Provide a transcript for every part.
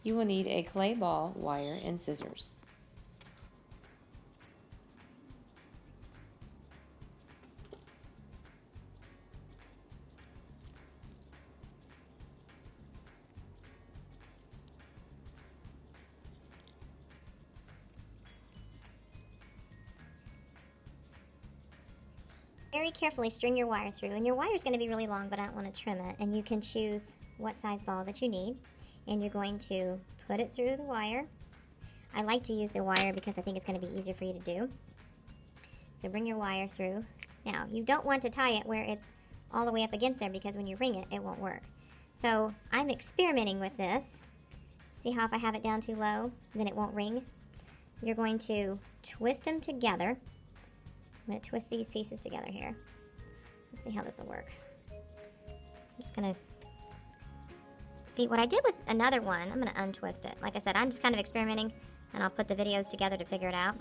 You will need a clay ball, wire, and scissors. Very carefully string your wire through, and your wire is going to be really long, but I don't want to trim it. And you can choose what size ball that you need, and you're going to put it through the wire. I like to use the wire because I think it's going to be easier for you to do. So bring your wire through. Now, you don't want to tie it where it's all the way up against there, because when you ring it, it won't work. So I'm experimenting with this. See how if I have it down too low, then it won't ring? You're going to twist them together. I'm going to twist these pieces together here. Let's see how this will work. I'm just going to see what I did with another one. I'm going to untwist it. Like I said, I'm just kind of experimenting, and I'll put the videos together to figure it out.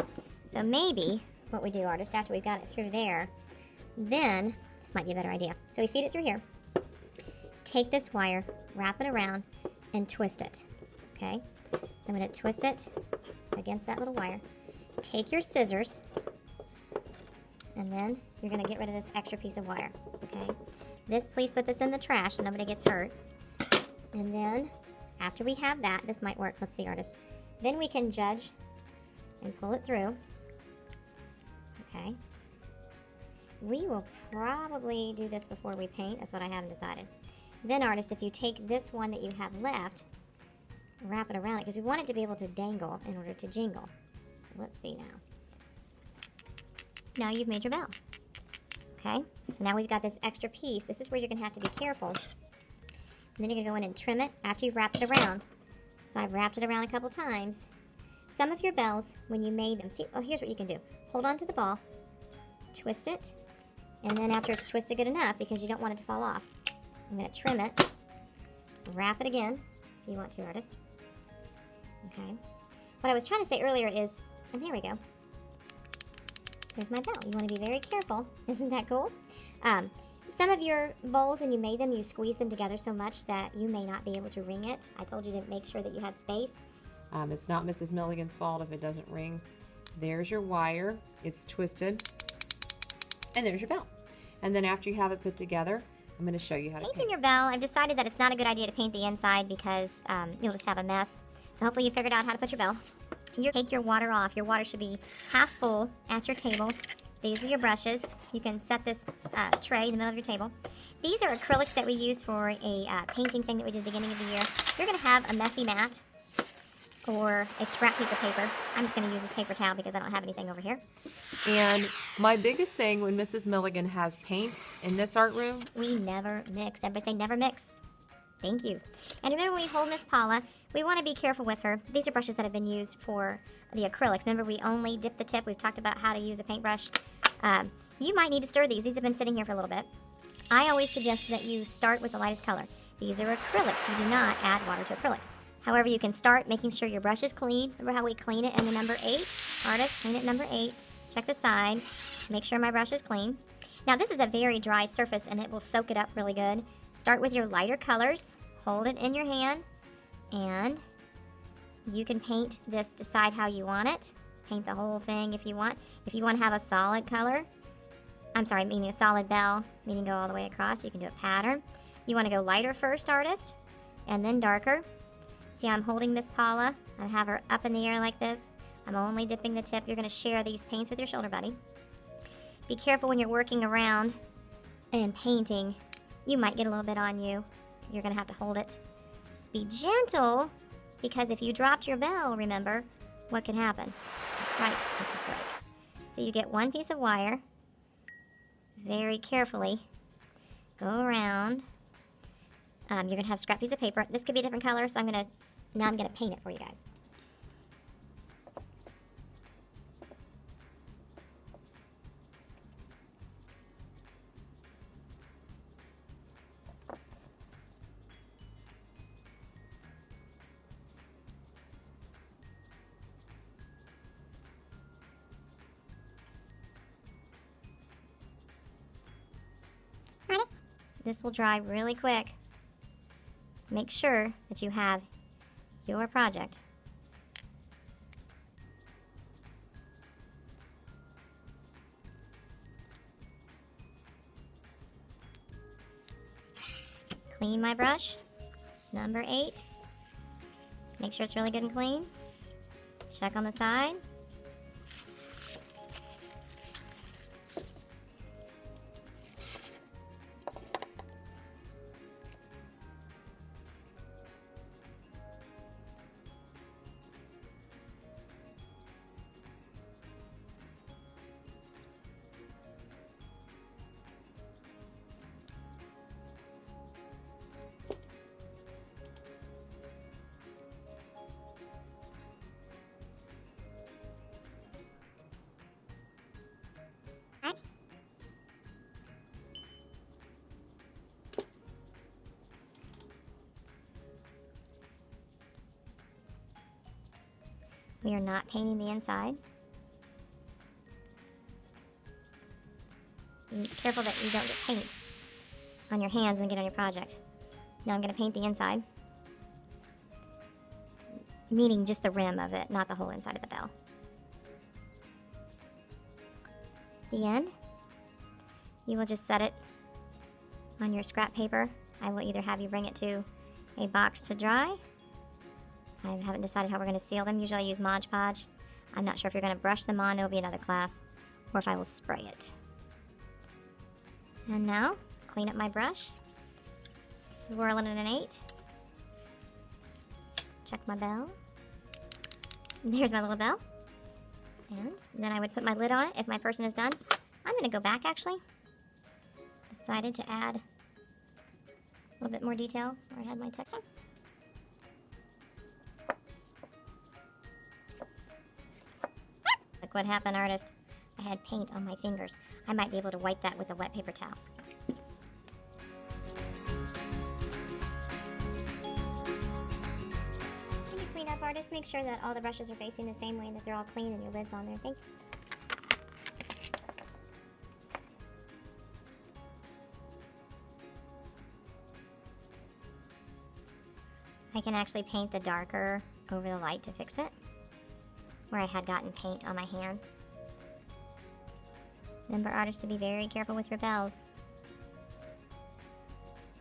So maybe what we do, artist, after we've got it through there, then this might be a better idea. So we feed it through here. Take this wire, wrap it around, and twist it. Okay? So I'm going to twist it against that little wire. Take your scissors, and then you're going to get rid of this extra piece of wire, okay? Please put this in the trash so nobody gets hurt. And then, after we have that, this might work. Let's see, artist. Then we can judge and pull it through, okay? We will probably do this before we paint. That's what I haven't decided. Then, artist, if you take this one that you have left, wrap it around it, because we want it to be able to dangle in order to jingle. So let's see now. Now you've made your bell. Okay, so now we've got this extra piece. This is where you're going to have to be careful. And then you're going to go in and trim it after you've wrapped it around. So I've wrapped it around a couple times. Some of your bells, when you made them, see, oh, here's what you can do. Hold on to the ball, twist it, and then after it's twisted good enough, because you don't want it to fall off, I'm going to trim it, wrap it again, if you want to, artist. Okay. What I was trying to say earlier is, and there we go. There's my bell. You want to be very careful. Isn't that cool? Some of your bowls, when you made them, you squeezed them together so much that you may not be able to ring it. I told you to make sure that you had space. It's not Mrs. Milligan's fault if it doesn't ring. There's your wire. It's twisted. And there's your bell. And then after you have it put together, I'm going to show you how to paint. Painting your bell, I've decided that it's not a good idea to paint the inside because you'll just have a mess. So hopefully you figured out how to put your bell. You take your water off. Your water should be half full at your table. These are your brushes. You can set this tray in the middle of your table. These are acrylics that we use for a painting thing that we did at the beginning of the year. You're going to have a messy mat or a scrap piece of paper. I'm just going to use this paper towel because I don't have anything over here. And my biggest thing when Mrs. Milligan has paints in this art room, we never mix. Everybody say never mix. Thank you. And remember, when we hold Miss Paula, we want to be careful with her. These are brushes that have been used for the acrylics. Remember, we only dip the tip. We've talked about how to use a paintbrush. You might need to stir these. These have been sitting here for a little bit. I always suggest that you start with the lightest color. These are acrylics. You do not add water to acrylics. However, you can start making sure your brush is clean. Remember how we clean it in the number 8? Artist, clean it number 8. Check the side. Make sure my brush is clean. Now, this is a very dry surface, and it will soak it up really good. Start with your lighter colors. Hold it in your hand, and you can paint this, decide how you want it. Paint the whole thing if you want. If you want to have a solid color, meaning a solid bell, meaning go all the way across, you can do a pattern. You want to go lighter first, artist, and then darker. See, I'm holding Miss Paula. I have her up in the air like this. I'm only dipping the tip. You're going to share these paints with your shoulder buddy. Be careful when you're working around and painting. You might get a little bit on you. You're going to have to hold it. Be gentle, because if you dropped your bell, remember, what can happen? That's right, it could break. So you get one piece of wire, very carefully, go around. You're going to have a scrap piece of paper. This could be a different color, so now I'm going to paint it for you guys. This will dry really quick. Make sure that you have your project. Clean my brush. Number 8. Make sure it's really good and clean. Check on the side. We are not painting the inside. Be careful that you don't get paint on your hands and get on your project. Now I'm going to paint the inside, meaning just the rim of it, not the whole inside of the bell. The end, you will just set it on your scrap paper. I will either have you bring it to a box to dry. I haven't decided how we're going to seal them. Usually I use Mod Podge. I'm not sure if you're going to brush them on, it'll be another class, or if I will spray it. And now, clean up my brush, swirl it in an 8, check my bell. There's my little bell. And then I would put my lid on it if my person is done. I'm going to go back actually. Decided to add a little bit more detail where I had my texture. Look what happened, artist. I had paint on my fingers. I might be able to wipe that with a wet paper towel. Can you clean up, artist? Make sure that all the brushes are facing the same way and that they're all clean and your lid's on there. Thank you. I can actually paint the darker over the light to fix it, where I had gotten paint on my hand. Remember, artists, to be very careful with your bells.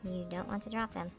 You don't want to drop them.